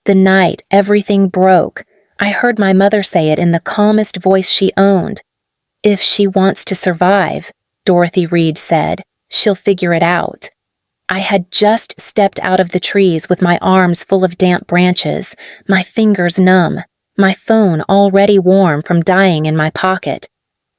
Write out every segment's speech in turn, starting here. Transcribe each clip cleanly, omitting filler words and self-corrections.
The night everything broke, I heard my mother say it in the calmest voice she owned. "If she wants to survive," Dorothy Reed said, "she'll figure it out." I had just stepped out of the trees with my arms full of damp branches, my fingers numb, my phone already warm from dying in my pocket.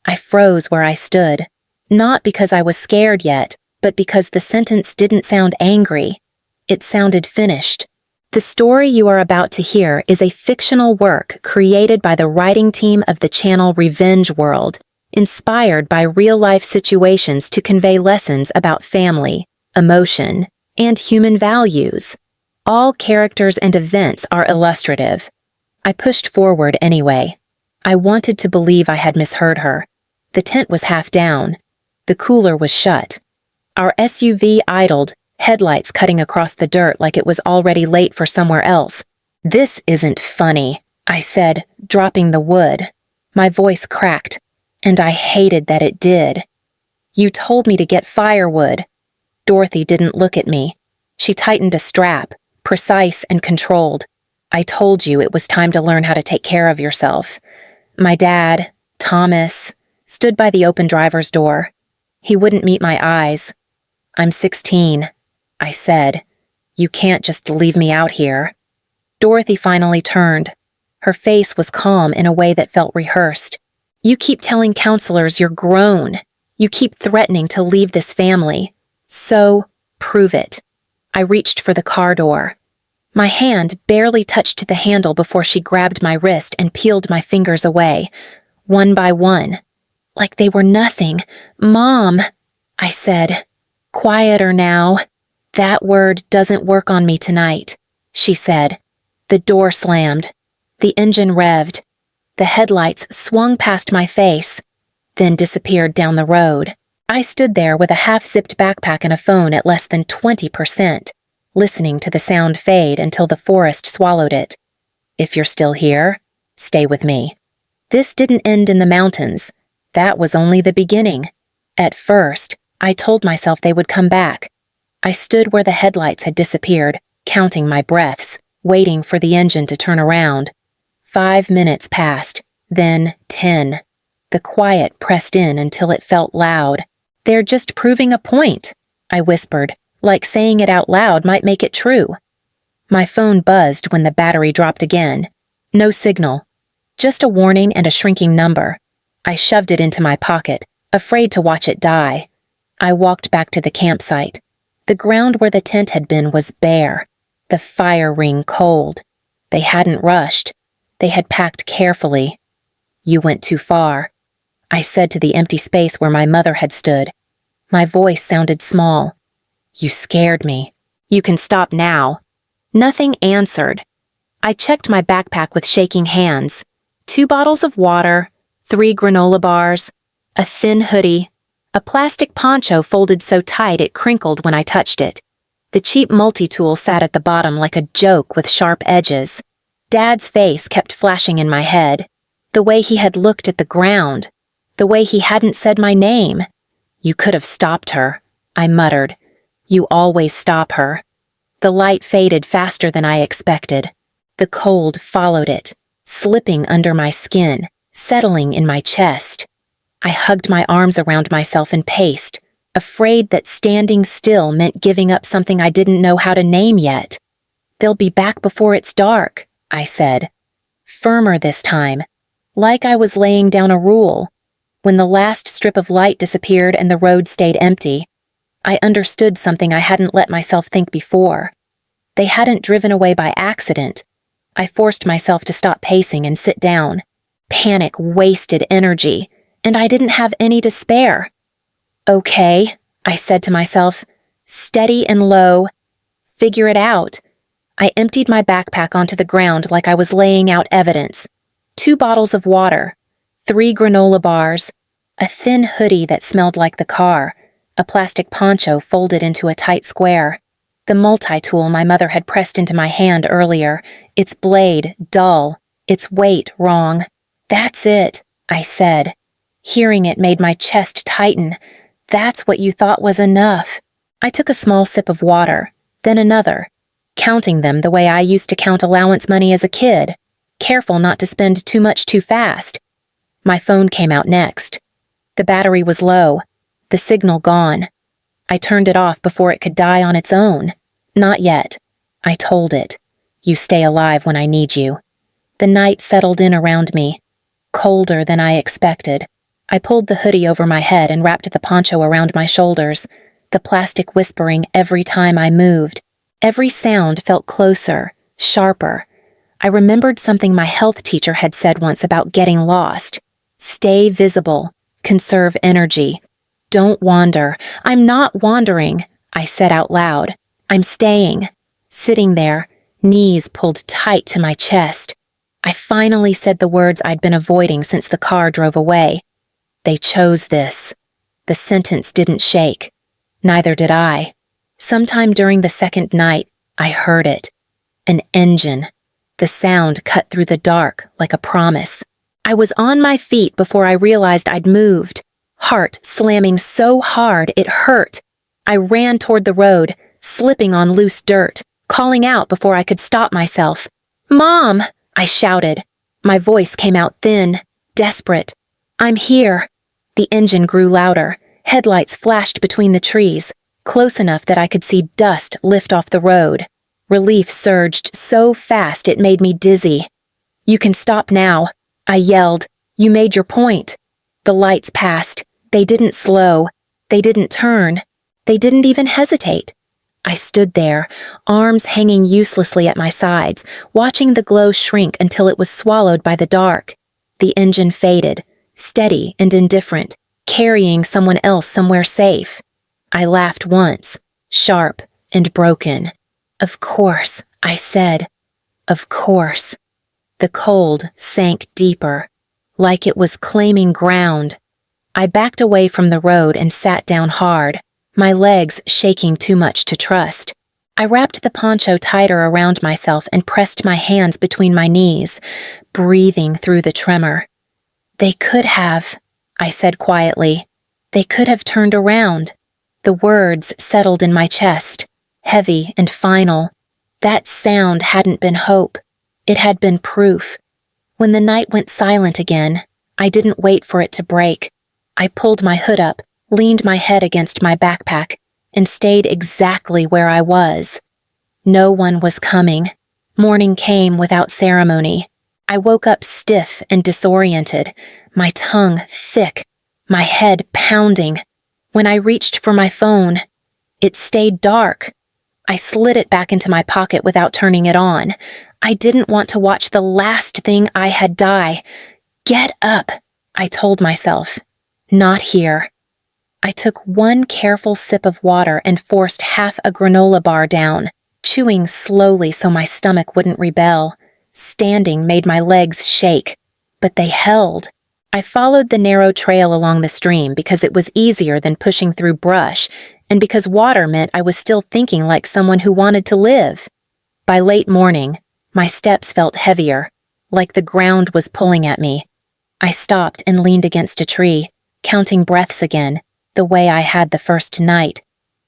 I froze where I stood, not because I was scared yet, but because the sentence didn't sound angry. It sounded finished. The story you are about to hear is a fictional work created by the writing team of the channel Revenge World, inspired by real-life situations to convey lessons about family, emotion, and human values. All characters and events are illustrative. I pushed forward anyway. I wanted to believe I had misheard her. The tent was half down. The cooler was shut. Our SUV idled, headlights cutting across the dirt like it was already late for somewhere else. "This isn't funny," I said, dropping the wood. My voice cracked, and I hated that it did. "You told me to get firewood." Dorothy didn't look at me. She tightened a strap, precise and controlled. "I told you it was time to learn how to take care of yourself." My dad, Thomas, stood by the open driver's door. He wouldn't meet my eyes. "I'm 16, I said. "You can't just leave me out here." Dorothy finally turned. Her face was calm in a way that felt rehearsed. "You keep telling counselors you're grown. You keep threatening to leave this family. So, prove it." I reached for the car door. My hand barely touched the handle before she grabbed my wrist and peeled my fingers away, one by one. Like they were nothing. "Mom," I said. "Quieter now. That word doesn't work on me tonight," she said. The door slammed. The engine revved. The headlights swung past my face, then disappeared down the road. I stood there with a half-zipped backpack and a phone at less than 20%, listening to the sound fade until the forest swallowed it. "If you're still here, stay with me." This didn't end in the mountains. That was only the beginning. At first, I told myself they would come back. I stood where the headlights had disappeared, counting my breaths, waiting for the engine to turn around. 5 minutes passed, then 10. The quiet pressed in until it felt loud. "They're just proving a point," I whispered, like saying it out loud might make it true. My phone buzzed when the battery dropped again. No signal. Just a warning and a shrinking number. I shoved it into my pocket, afraid to watch it die. I walked back to the campsite. The ground where the tent had been was bare, the fire ring cold. They hadn't rushed. They had packed carefully. "You went too far," I said to the empty space where my mother had stood. My voice sounded small. "You scared me. You can stop now." Nothing answered. I checked my backpack with shaking hands. 2 bottles of water, 3 granola bars, a thin hoodie, a plastic poncho folded so tight it crinkled when I touched it. The cheap multi-tool sat at the bottom like a joke with sharp edges. Dad's face kept flashing in my head. The way he had looked at the ground. The way he hadn't said my name. "You could have stopped her," I muttered. "You always stop her." The light faded faster than I expected. The cold followed it, slipping under my skin, settling in my chest. I hugged my arms around myself and paced, afraid that standing still meant giving up something I didn't know how to name yet. "They'll be back before it's dark," I said. Firmer this time, like I was laying down a rule. When the last strip of light disappeared and the road stayed empty, I understood something I hadn't let myself think before. They hadn't driven away by accident. I forced myself to stop pacing and sit down. Panic wasted energy, and I didn't have any to spare. "Okay," I said to myself, steady and low. "Figure it out." I emptied my backpack onto the ground like I was laying out evidence. 2 bottles of water, 3 granola bars, a thin hoodie that smelled like the car, a plastic poncho folded into a tight square, the multi-tool my mother had pressed into my hand earlier, its blade dull, its weight wrong. "That's it," I said. Hearing it made my chest tighten. "That's what you thought was enough." I took a small sip of water, then another. counting them the way I used to count allowance money as a kid, careful not to spend too much too fast. My phone came out next. The battery was low, the signal gone. I turned it off before it could die on its own. Not yet. I told it. You stay alive when I need you. The night settled in around me, colder than I expected. I pulled the hoodie over my head and wrapped the poncho around my shoulders, the plastic whispering every time I moved. Every sound felt closer, sharper. I remembered something my health teacher had said once about getting lost. Stay visible. Conserve energy. Don't wander. I'm not wandering, I said out loud. I'm staying. Sitting there, knees pulled tight to my chest. I finally said the words I'd been avoiding since the car drove away. They chose this. The sentence didn't shake. Neither did I. Sometime during the second night, I heard it. An engine. The sound cut through the dark like a promise. I was on my feet before I realized I'd moved. Heart slamming so hard it hurt. I ran toward the road, slipping on loose dirt, calling out before I could stop myself. "Mom!" I shouted. My voice came out thin, desperate. "I'm here." The engine grew louder. Headlights flashed between the trees, close enough that I could see dust lift off the road. Relief surged so fast it made me dizzy. "You can stop now," I yelled. "You made your point." The lights passed. They didn't slow. They didn't turn. They didn't even hesitate. I stood there, arms hanging uselessly at my sides, watching the glow shrink until it was swallowed by the dark. The engine faded, steady and indifferent, carrying someone else somewhere safe. I laughed once, sharp and broken. "Of course," I said. "Of course." The cold sank deeper, like it was claiming ground. I backed away from the road and sat down hard, my legs shaking too much to trust. I wrapped the poncho tighter around myself and pressed my hands between my knees, breathing through the tremor. "They could have," I said quietly. "They could have turned around." The words settled in my chest, heavy and final. That sound hadn't been hope. It had been proof. When the night went silent again, I didn't wait for it to break. I pulled my hood up, leaned my head against my backpack, and stayed exactly where I was. No one was coming. Morning came without ceremony. I woke up stiff and disoriented, my tongue thick, my head pounding. When I reached for my phone, it stayed dark. I slid it back into my pocket without turning it on. I didn't want to watch the last thing I had die. "Get up," I told myself. "Not here." I took one careful sip of water and forced half a granola bar down, chewing slowly so my stomach wouldn't rebel. Standing made my legs shake, but they held. I followed the narrow trail along the stream because it was easier than pushing through brush, and because water meant I was still thinking like someone who wanted to live. By late morning, my steps felt heavier, like the ground was pulling at me. I stopped and leaned against a tree, counting breaths again, the way I had the first night.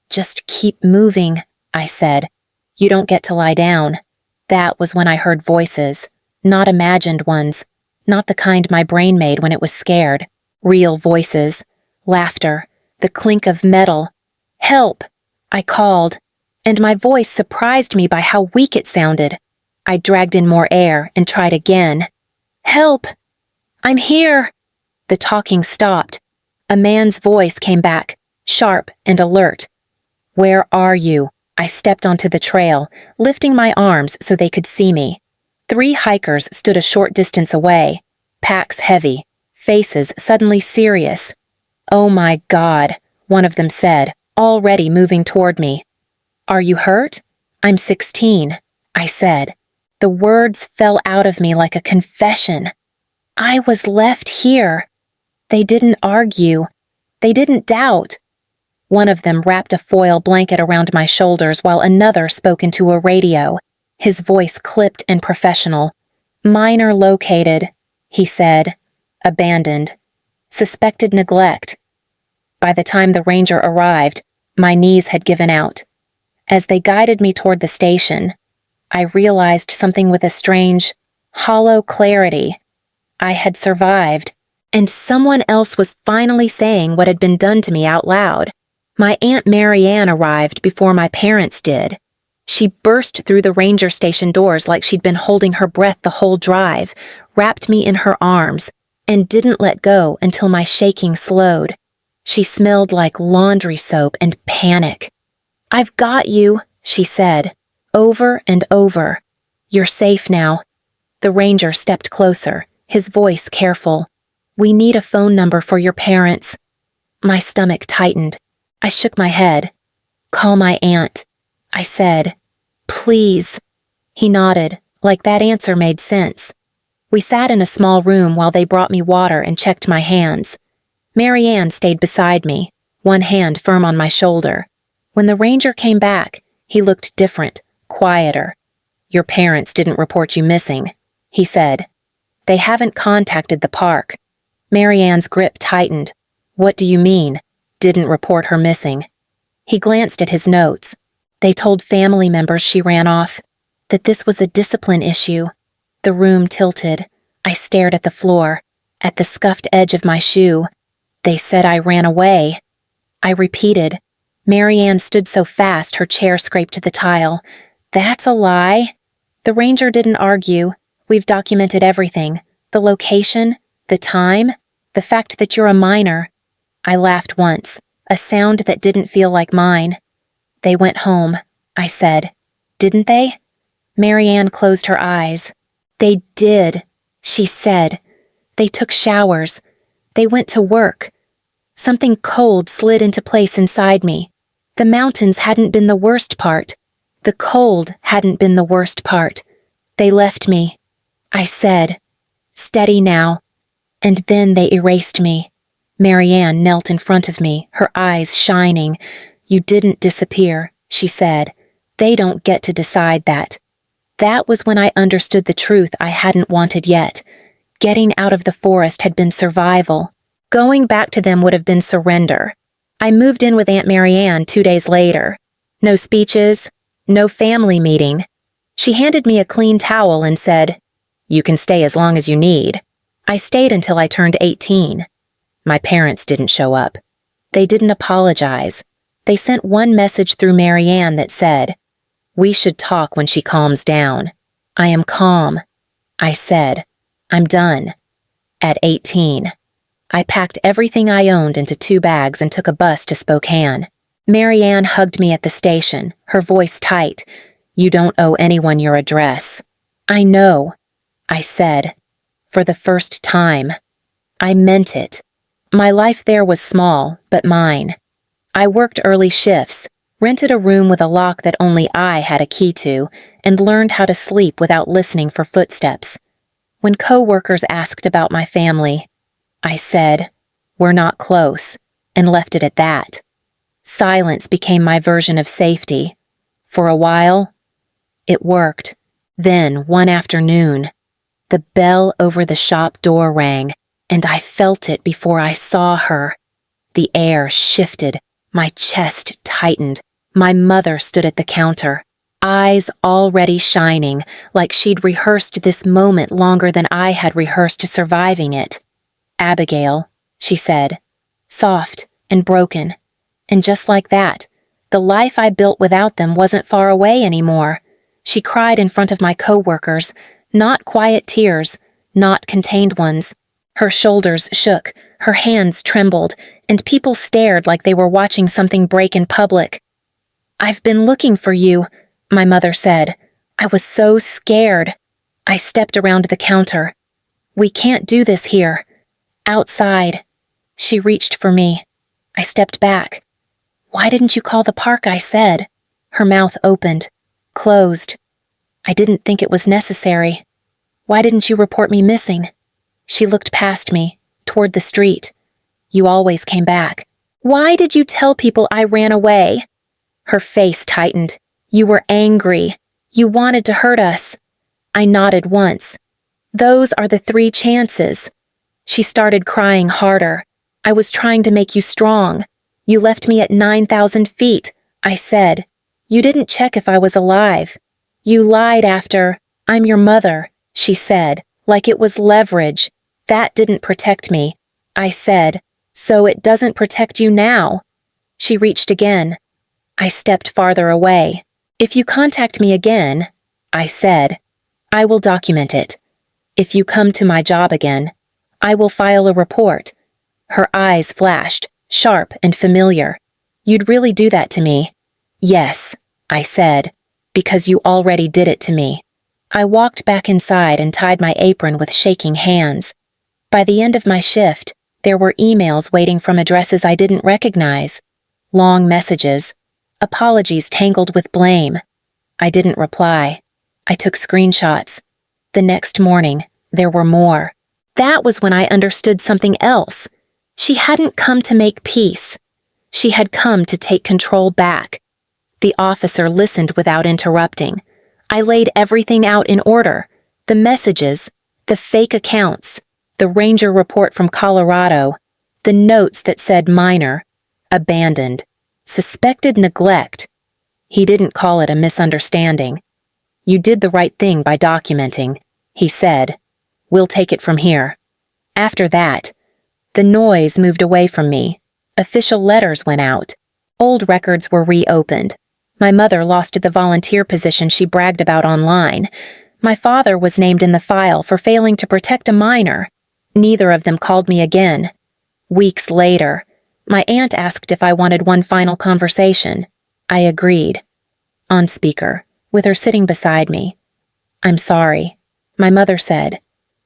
"Just keep moving," I said. "You don't get to lie down." That was when I heard voices, not imagined ones, not the kind my brain made when it was scared. Real voices, laughter, the clink of metal. "Help!" I called, and my voice surprised me by how weak it sounded. I dragged in more air and tried again. "Help! I'm here!" The talking stopped. A man's voice came back, sharp and alert. "Where are you?" I stepped onto the trail, lifting my arms so they could see me. 3 hikers stood a short distance away, packs heavy, faces suddenly serious. "Oh my God," one of them said, already moving toward me. "Are you hurt?" "I'm 16, I said. The words fell out of me like a confession. I was left here. They didn't argue. They didn't doubt. One of them wrapped a foil blanket around my shoulders while another spoke into a radio, his voice clipped and professional. "Minor located," he said. "Abandoned. Suspected neglect." By the time the ranger arrived, my knees had given out. As they guided me toward the station, I realized something with a strange, hollow clarity. I had survived, and someone else was finally saying what had been done to me out loud. My Aunt Marianne arrived before my parents did. She burst through the ranger station doors like she'd been holding her breath the whole drive, wrapped me in her arms, and didn't let go until my shaking slowed. She smelled like laundry soap and panic. "I've got you," she said, over and over. "You're safe now." The ranger stepped closer, his voice careful. "We need a phone number for your parents." My stomach tightened. I shook my head. "Call my aunt," I said. "Please." He nodded, like that answer made sense. We sat in a small room while they brought me water and checked my hands. Marianne stayed beside me, one hand firm on my shoulder. When the ranger came back, he looked different, quieter. "Your parents didn't report you missing," he said. "They haven't contacted the park." Marianne's grip tightened. "What do you mean, didn't report her missing?" He glanced at his notes. "They told family members she ran off, that this was a discipline issue." The room tilted. I stared at the floor, at the scuffed edge of my shoe. "They said I ran away." I repeated. Marianne stood so fast her chair scraped the tile. "That's a lie." The ranger didn't argue. "We've documented everything. The location, the time, the fact that you're a minor." I laughed once, a sound that didn't feel like mine. "They went home," I said. "Didn't they?" Marianne closed her eyes. "They did," she said. "They took showers. They went to work." Something cold slid into place inside me. The mountains hadn't been the worst part. The cold hadn't been the worst part. "They left me," I said. "Steady now." And then they erased me. Marianne knelt in front of me, her eyes shining. "You didn't disappear," she said. "They don't get to decide that." That was when I understood the truth I hadn't wanted yet. Getting out of the forest had been survival. Going back to them would have been surrender. I moved in with Aunt Marianne 2 days later. No speeches, no family meeting. She handed me a clean towel and said, "You can stay as long as you need." I stayed until I turned 18. My parents didn't show up. They didn't apologize. They sent one message through Marianne that said, "We should talk when she calms down." I am calm. I said, "I'm done." At 18. I packed everything I owned into 2 bags and took a bus to Spokane. Marianne hugged me at the station, her voice tight. "You don't owe anyone your address." "I know," I said. For the first time. I meant it. My life there was small, but mine. I worked early shifts, rented a room with a lock that only I had a key to, and learned how to sleep without listening for footsteps. When co-workers asked about my family, I said, "We're not close," and left it at that. Silence became my version of safety. For a while, it worked. Then, one afternoon, the bell over the shop door rang, and I felt it before I saw her. The air shifted, my chest tightened. My mother stood at the counter, eyes already shining, like she'd rehearsed this moment longer than I had rehearsed surviving it. "Abigail," she said, soft and broken. And just like that, the life I built without them wasn't far away anymore. She cried in front of my co-workers, not quiet tears, not contained ones. Her shoulders shook, her hands trembled, and people stared like they were watching something break in public. "I've been looking for you," my mother said. I was so scared. I stepped around the counter. "We can't do this here. Outside." She reached for me. I stepped back. "Why didn't you call the park?" I said. Her mouth opened, closed. "I didn't think it was necessary." "Why didn't you report me missing?" She looked past me, toward the street. "You always came back." "Why did you tell people I ran away?" Her face tightened. "You were angry. You wanted to hurt us." I nodded once. "Those are the 3 chances." She started crying harder. "I was trying to make you strong. You left me at 9,000 feet, I said. You didn't check if I was alive. You lied after, I'm your mother, she said, like it was leverage. That didn't protect me. I said, so it doesn't protect you now. She reached again. I stepped farther away. If you contact me again, I said, I will document it. If you come to my job again, I will file a report. Her eyes flashed, sharp and familiar. You'd really do that to me? Yes, I said, because you already did it to me. I walked back inside and tied my apron with shaking hands. By the end of my shift, there were emails waiting from addresses I didn't recognize. Long messages. Apologies tangled with blame. I didn't reply. I took screenshots. The next morning, there were more. That was when I understood something else. She hadn't come to make peace. She had come to take control back. The officer listened without interrupting. I laid everything out in order. The messages, the fake accounts, the ranger report from Colorado, the notes that said minor, abandoned, suspected neglect. He didn't call it a misunderstanding. You did the right thing by documenting, he said. We'll take it from here. After that, the noise moved away from me. Official letters went out. Old records were reopened. My mother lost the volunteer position she bragged about online. My father was named in the file for failing to protect a minor. Neither of them called me again. Weeks later, my aunt asked if I wanted one final conversation. I agreed. On speaker, with her sitting beside me. I'm sorry, my mother said.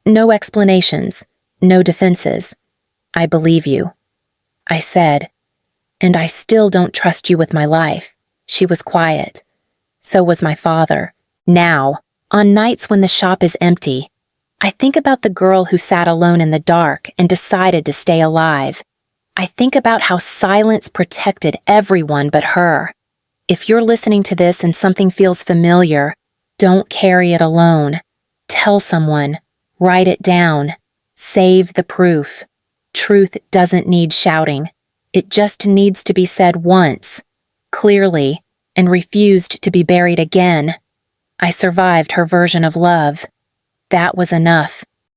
No explanations, no defenses. I believe you. I said, and I still don't trust you with my life. She was quiet. So was my father. Now, on nights when the shop is empty, I think about the girl who sat alone in the dark and decided to stay alive. I think about how silence protected everyone but her. If you're listening to this and something feels familiar, don't carry it alone. Tell someone. Write it down. Save the proof. Truth doesn't need shouting. It just needs to be said once, clearly, and refused to be buried again. I survived her version of love. That was enough.